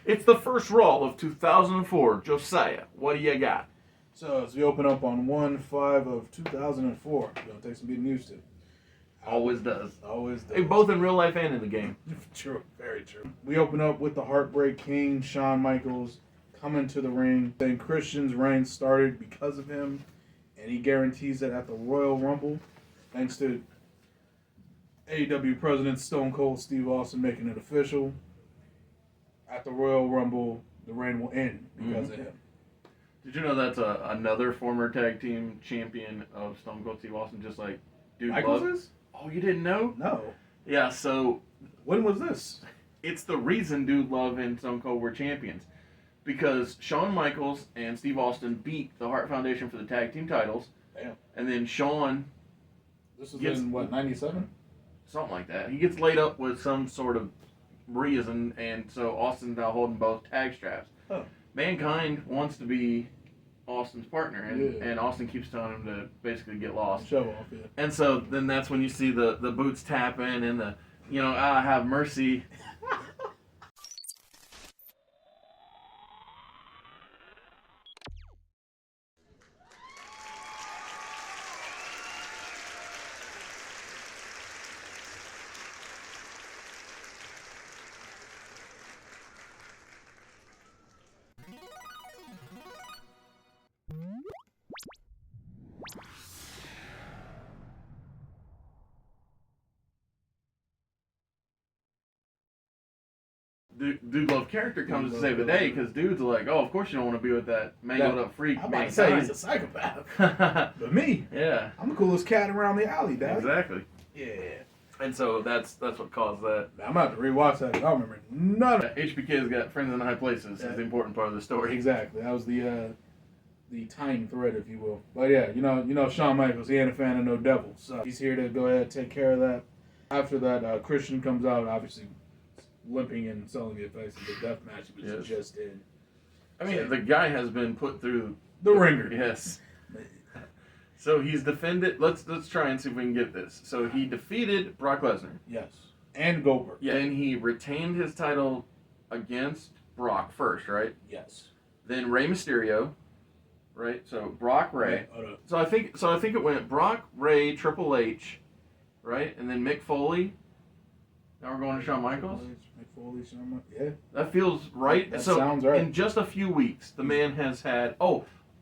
It's the first Raw of 2004. Josiah, what do you got? So as we open up on 1/5 of 2004, gonna take some getting used to. Always does. Always does. Hey, both in real life and in the game. True, very true. We open up with the Heartbreak King, Shawn Michaels, coming to the ring. Then Christian's reign started because of him, and he guarantees that at the Royal Rumble, thanks to AEW President Stone Cold Steve Austin making it official, at the Royal Rumble, the reign will end because of him. Did you know that's another former tag team champion of Stone Cold Steve Austin, just like Dude Michaels Love? is? Oh, you didn't know? No. Yeah, so When was this? it's the reason Dude Love and Stone Cold were champions. Because Shawn Michaels and Steve Austin beat the Hart Foundation for the tag team titles. Damn. And then Shawn, This was Yes. in, what, 97? something like that, he gets laid up with some sort of reason, and so Austin's now holding both tag straps. Oh. Mankind wants to be Austin's partner, and, Yeah. and Austin keeps telling him to basically get lost. Show off, yeah. And so then that's when you see the boots tapping and the, I have mercy. Dude Love character comes Dude to save the Love day because dude's like, oh, of course you don't want to be with that mangled up freak. I'm about to say he's a psychopath. But me, Yeah, I'm the coolest cat around the alley, Dad. exactly. Yeah. And so that's what caused that. I'm about to rewatch that. I don't remember none of it. HBK's got friends in high places. Yeah. Is the important part of the story. Exactly. That was the time thread, if you will. But yeah, you know Shawn Michaels, he ain't a fan of no devils. So he's here to go ahead and take care of that. After that, Christian comes out, obviously limping and selling the effects of the death match he was Yes. just in. I mean, the guy has been put through The ringer. Yes. So he's defended. Let's try and see if we can get this. So he defeated Brock Lesnar. Yes. And Goldberg. Yeah. And he retained his title against Brock first, right? Yes. Then Rey Mysterio, right? So Brock, Rey. Yeah, So I think it went Brock, Rey, Triple H, right, and then Mick Foley. Now we're going to Shawn Michaels. Mick Foley, Shawn Michaels. Yeah. That feels right. That so sounds right. In just a few weeks, the man has had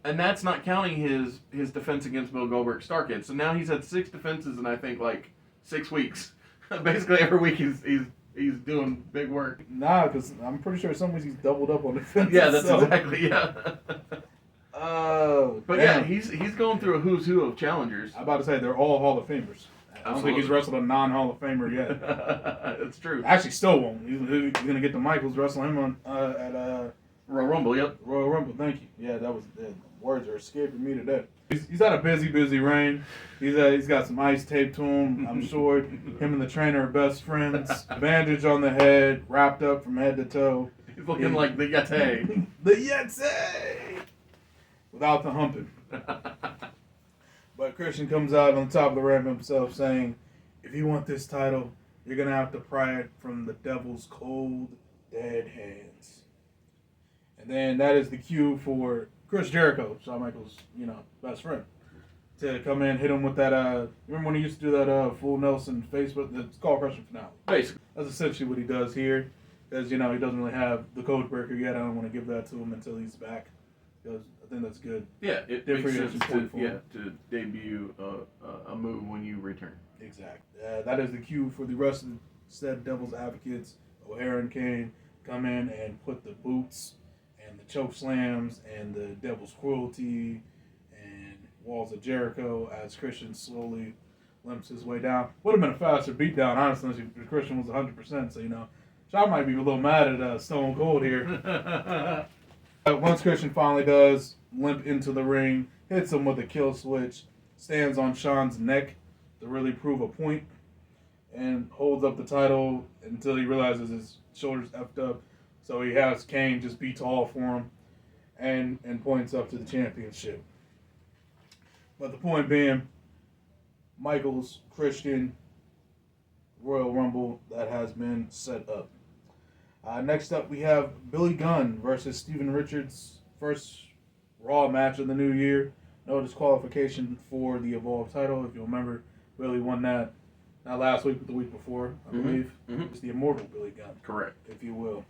and that's not counting his defense against Bill Goldberg Starcade. So now he's had 6 defenses in I think like 6 weeks. Basically every week he's doing big work. Nah, because I'm pretty sure some weeks he's doubled up on defense. Yeah, that's exactly Oh, But damn. yeah, he's going through a who's who of challengers. I'm about to say they're all Hall of Famers. I don't think he's wrestled a non-Hall of Famer yet. It's true. Actually, still won't. He's gonna get the Michaels wrestle him on at Royal Rumble, yep. Royal Rumble. Thank you. Yeah, that was the words are escaping me today. He's had a busy reign. He's got some ice taped to him. I'm sure him and the trainer are best friends. Bandage on the head, wrapped up from head to toe. He's looking like the Yeti. The Yeti! Without the humping. But Christian comes out on the top of the ramp himself saying, if you want this title, you're going to have to pry it from the devil's cold, dead hands. And then that is the cue for Chris Jericho, Shawn Michaels, best friend, to come in, hit him with that, remember when he used to do that Full Nelson Facebook, the Skull Crusher finale? Basically. That's essentially what he does here. Because, he doesn't really have the code breaker yet. I don't want to give that to him until he's back. Because I think that's good. Yeah, it Different makes sense point for to debut a move when you return. Exactly. That is the cue for the rest of the said Devil's Advocates, O'Hara and Kane, come in and put the boots and the choke slams and the Devil's Cruelty and Walls of Jericho as Christian slowly limps his way down. Would have been a faster beatdown, honestly, if Christian was 100%. So, Shawn might be a little mad at Stone Cold here. Once Christian finally does limp into the ring, hits him with a kill switch, stands on Shawn's neck to really prove a point, and holds up the title until he realizes his shoulder's effed up. So he has Kane just be tall for him and points up to the championship. But the point being, Michaels, Christian, Royal Rumble that has been set up. Next up, we have Billy Gunn versus Steven Richards. First Raw match of the new year. No disqualification for the Evolve title. If you remember, Billy won that not last week, but the week before, I believe. It's the immortal Billy Gunn. Correct. If you will.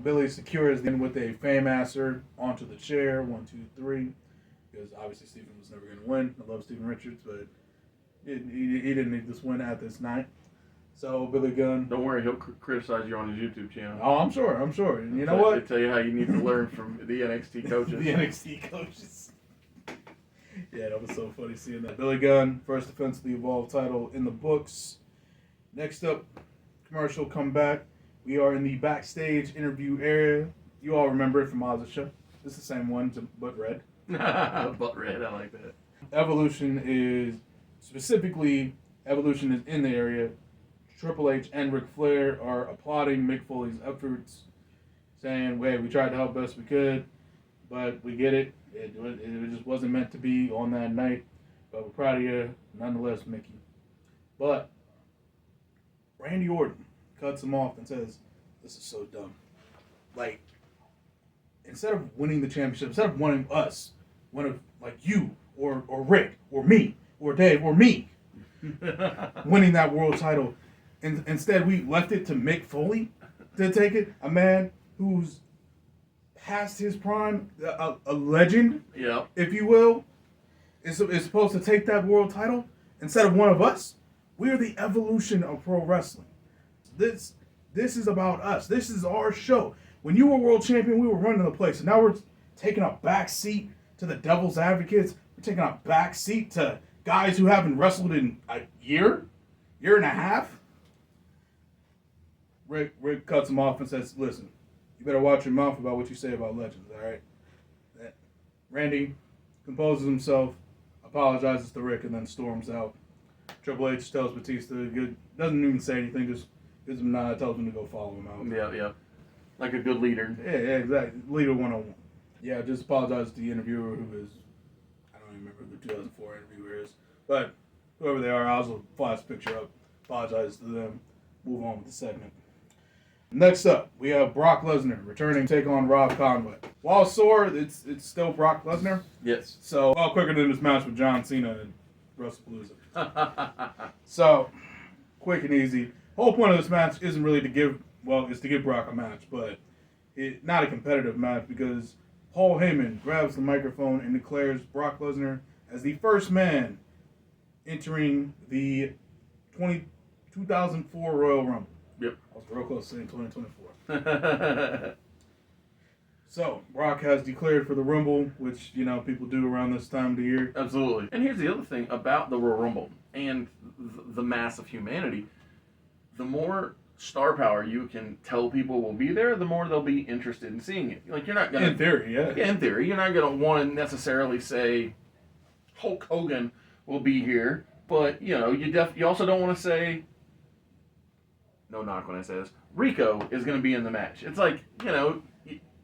Billy secures then with a Fameasser onto the chair. 1, 2, 3. Because obviously Steven was never going to win. I love Steven Richards, but he didn't need this win at this night. So Billy Gunn. Don't worry, he'll criticize you on his YouTube channel. Oh, I'm sure. And you know what? They tell you how you need to learn from the NXT coaches. The NXT coaches. Yeah, that was so funny seeing that. Billy Gunn, first defense of the Evolve title in the books. Next up, commercial comeback. We are in the backstage interview area. You all remember it from Oz's show. It's the same one, but red. But red, I like that. Evolution is in the area. Triple H and Ric Flair are applauding Mick Foley's efforts, saying, "Hey, we tried to help best we could, but we get it. It just wasn't meant to be on that night. But we're proud of you, nonetheless, Mickey." But Randy Orton cuts him off and says, "This is so dumb. Like, instead of winning the championship, instead of winning us, one of like you or Rick or me or Dave or me winning that world title." Instead, we left it to Mick Foley to take it. A man who's past his prime, a legend, if you will, is supposed to take that world title instead of one of us. We are the evolution of pro wrestling. This is about us. This is our show. When you were world champion, we were running the place. And now we're taking a back seat to the Devil's Advocates. We're taking a back seat to guys who haven't wrestled in a year and a half. Rick cuts him off and says, "Listen, you better watch your mouth about what you say about legends, all right?" Randy composes himself, apologizes to Rick, and then storms out. Triple H tells Batista, doesn't even say anything, just gives him a nod, tells him to go follow him out. Yeah. Like a good leader. Yeah, exactly. Leader 101. Yeah, just apologizes to the interviewer who is, I don't even remember who the 2004 interviewer is, but whoever they are, I'll also flash a picture up, apologize to them, move on with the segment. Next up, we have Brock Lesnar returning to take on Rob Conway. While sore, it's still Brock Lesnar. Yes. So, all quicker than this match with John Cena and WrestlePalooza. So, quick and easy. Whole point of this match isn't really to give Brock a match, but not a competitive match because Paul Heyman grabs the microphone and declares Brock Lesnar as the first man entering the 2004 Royal Rumble. Yep. I was real close to saying 2024. So, Brock has declared for the Rumble, which, people do around this time of the year. Absolutely. And here's the other thing about the Royal Rumble and the mass of humanity. The more star power you can tell people will be there, the more they'll be interested in seeing it. Like, you're not going to... In theory, yeah. In theory. You're not going to want to necessarily say Hulk Hogan will be here, but, you also don't want to say... No knock when I say this. Rico is going to be in the match. It's like,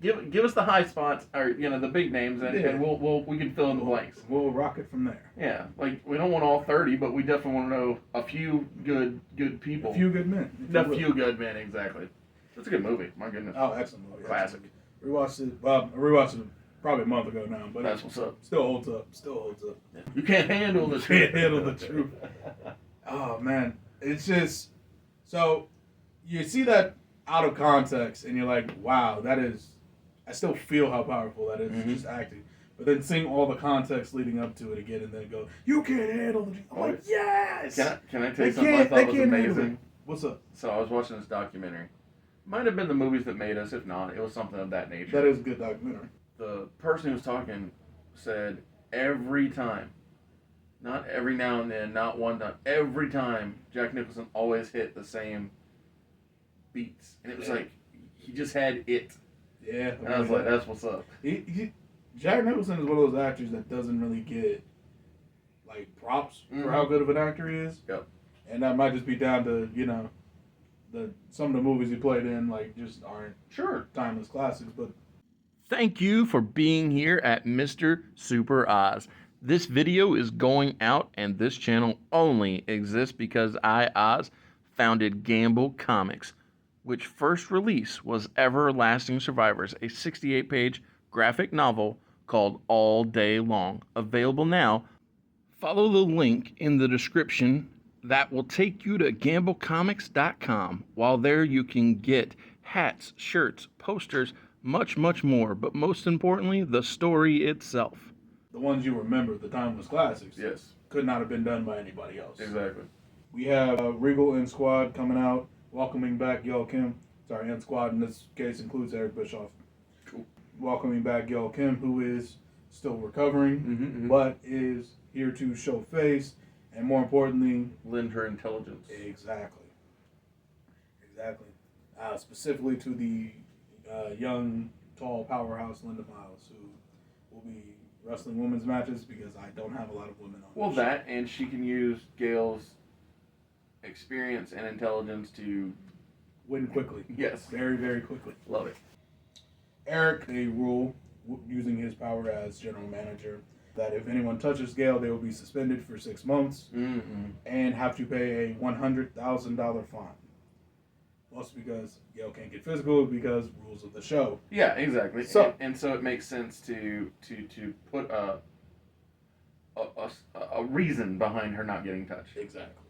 give us the high spots or the big names, and we can fill in the blanks. We'll rock it from there. Yeah, like we don't want all 30, but we definitely want to know a few good people. A few good men. A few good men, exactly. It's a good movie. My goodness. Oh, excellent movie. Classic. Rewatched it. Well, I rewatched it probably a month ago now, but that's what's up. Still holds up. Yeah. You can't handle the truth. Oh man, it's just so. You see that out of context, and you're like, wow, that is... I still feel how powerful that is, just acting. But then seeing all the context leading up to it again, and then go, you can't handle the... I'm like, yes! Can I tell you something I thought was amazing? What's up? So I was watching this documentary. Might have been The Movies That Made Us. If not, it was something of that nature. That is a good documentary. The person who was talking said every time, not every now and then, not one time, every time, Jack Nicholson always hit the same beats, and it was like he just had it. Yeah, and I was like, "That's what's up." Jack Nicholson is one of those actors that doesn't really get like props for how good of an actor he is. Yep. And that might just be down to some of the movies he played in just aren't timeless classics. But thank you for being here at Mr. Super Oz. This video is going out, and this channel only exists because I, Oz, founded Gamble Comics. which first release was Everlasting Survivors, a 68-page graphic novel called All Day Long. Available now. Follow the link in the description that will take you to gamblecomics.com. While there, you can get hats, shirts, posters, much, much more. But most importantly, the story itself. The ones you remember, the timeless classics, Yes, could not have been done by anybody else. exactly. We have Regal and Squad coming out, welcoming back Gail Kim. Sorry, and Squad in this case includes Eric Bischoff. Cool. Welcoming back Gail Kim, who is still recovering, but is here to show face, and more importantly, Lend her intelligence. Exactly. Specifically to the young, tall powerhouse Linda Miles, who will be wrestling women's matches because I don't have a lot of women on. Well, that, and she can use Gail's experience and intelligence to win quickly. Yes. Very, very quickly. Love it. Eric, a rule using his power as general manager that if anyone touches Gail, they will be suspended for 6 months and have to pay a $100,000 fine. Mostly because Gail can't get physical because rules of the show. Yeah, exactly. So and so it makes sense to put a reason behind her not getting touched. Exactly.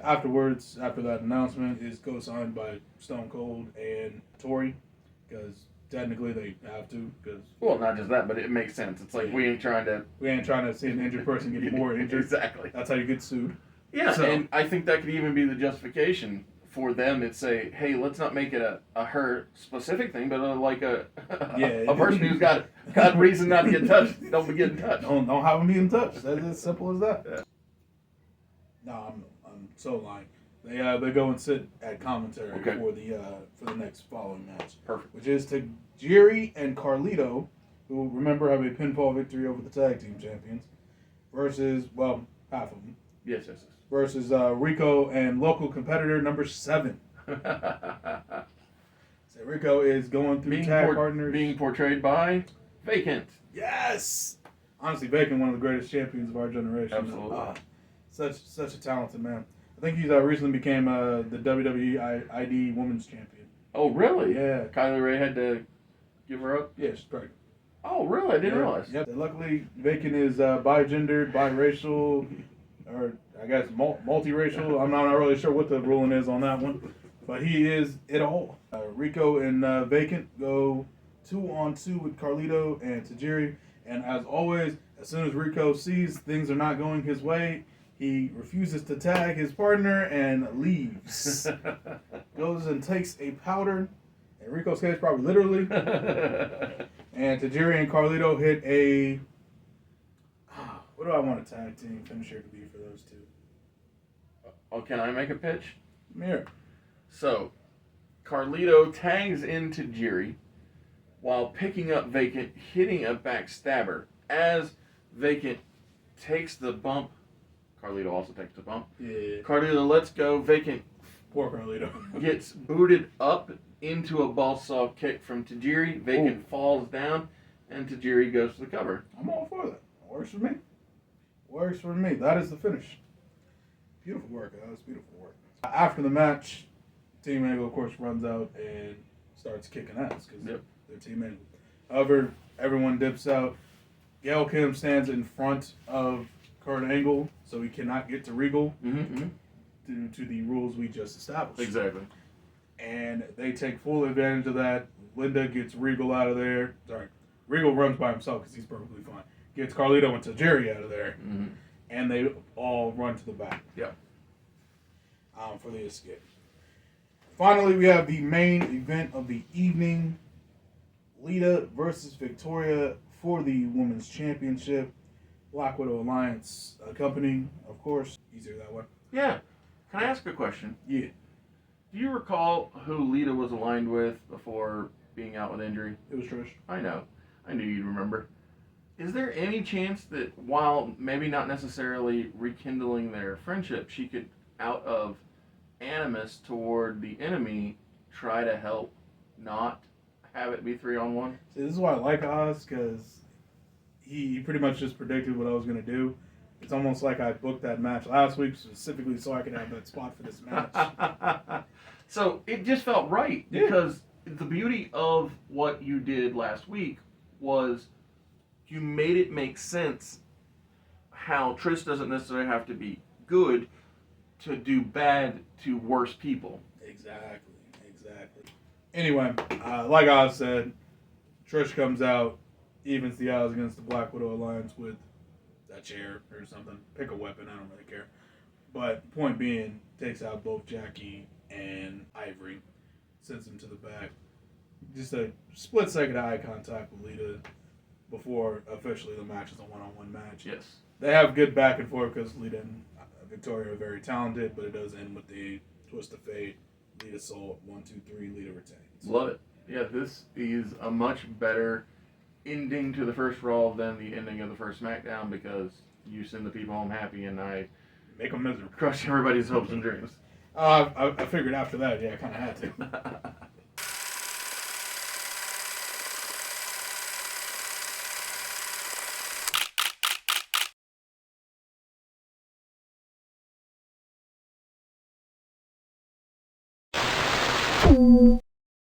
Afterwards, after that announcement, is co-signed by Stone Cold and Tori because technically they have to. Well, not just that, but it makes sense. It's like we ain't trying to see an injured person get more injured. Exactly. That's how you get sued. Yeah, so, and I think that could even be the justification for them. It's say, hey, let's not make it a her specific thing, but a person who's got reason not to get touched. Don't be getting touched. Don't have them be in touch. That's as simple as that. Yeah. No, I'm so lying. They go and sit at commentary for the next following match. Perfect. Which is Tajiri and Carlito, who remember have a pinfall victory over the tag team champions, versus half of them. Yes. Versus Rico and local competitor number 7. So Rico is going through tag partners. Being portrayed by Vacant. Yes! Honestly, Vacant, one of the greatest champions of our generation. Absolutely. Such a talented man. I think he recently became the WWE ID Women's Champion. Oh, really? Yeah. Kylie Ray had to give her up? Yeah, she's pregnant. Oh, really? I didn't realize. Yep. Luckily, Vacant is bigendered, biracial, or I guess multiracial. I'm not really sure what the ruling is on that one, but he is it all. Rico and Vacant go 2-on-2 with Carlito and Tajiri, and as always, as soon as Rico sees things are not going his way, he refuses to tag his partner and leaves. Goes and takes a powder, in Rico's case, probably literally. And Tajiri and Carlito hit a... What do I want a tag team finisher to be for those two? Oh, can I make a pitch? Here. So, Carlito tags into Tajiri while picking up Vacant, hitting a backstabber. As Vacant takes the bump, Carlito also takes the bump. Yeah. Carlito lets go. Vacant. Poor Carlito. Gets booted up into a ballsaw kick from Tajiri. Vacant falls down, and Tajiri goes to the cover. I'm all for that. Works for me. Works for me. That is the finish. Beautiful work, guys. Beautiful work. After the match, Team Angle, of course, runs out and starts kicking ass because they're Team Angle. However, everyone dips out. Gail Kim stands in front of Kurt Angle, so he cannot get to Regal due to the rules we just established. Exactly. And they take full advantage of that. Linda gets Regal out of there. Sorry, Regal runs by himself because he's perfectly fine. Gets Carlito and Tajiri out of there. And they all run to the back. Yeah. For the escape. Finally, we have the main event of the evening. Lita versus Victoria for the Women's Championship. Black Widow Alliance company, of course. Easier that way. Yeah. Can I ask a question? Yeah. Do you recall who Lita was aligned with before being out with injury? It was Trish. I know. I knew you'd remember. Is there any chance that while maybe not necessarily rekindling their friendship, she could, out of animus toward the enemy, try to help not have it be 3-on-1? See, this is why I like Oz, because he pretty much just predicted what I was going to do. It's almost like I booked that match last week specifically so I could have that spot for this match. So it just felt right Yeah. because the beauty of what you did last week was you made it make sense how Trish doesn't necessarily have to be good to do bad to worse people. Exactly. Anyway, like I said, Trish comes out, evens the odds against the Black Widow Alliance with a chair or something. Pick a weapon, I don't really care. But point being, takes out both Jackie and Ivory, sends them to the back. Just a split second eye contact with Lita before officially the match is a one-on-one match. Yes. They have good back and forth because Lita and Victoria are very talented, but it does end with the twist of fate. Lita sold 1, 2, 3. Lita retains. Love it. Yeah, this is a much better ending to the first Raw than the ending of the first SmackDown because you send the people home happy and I Make them miserable. crush everybody's hopes and dreams. I figured after that, yeah, I kind of had to.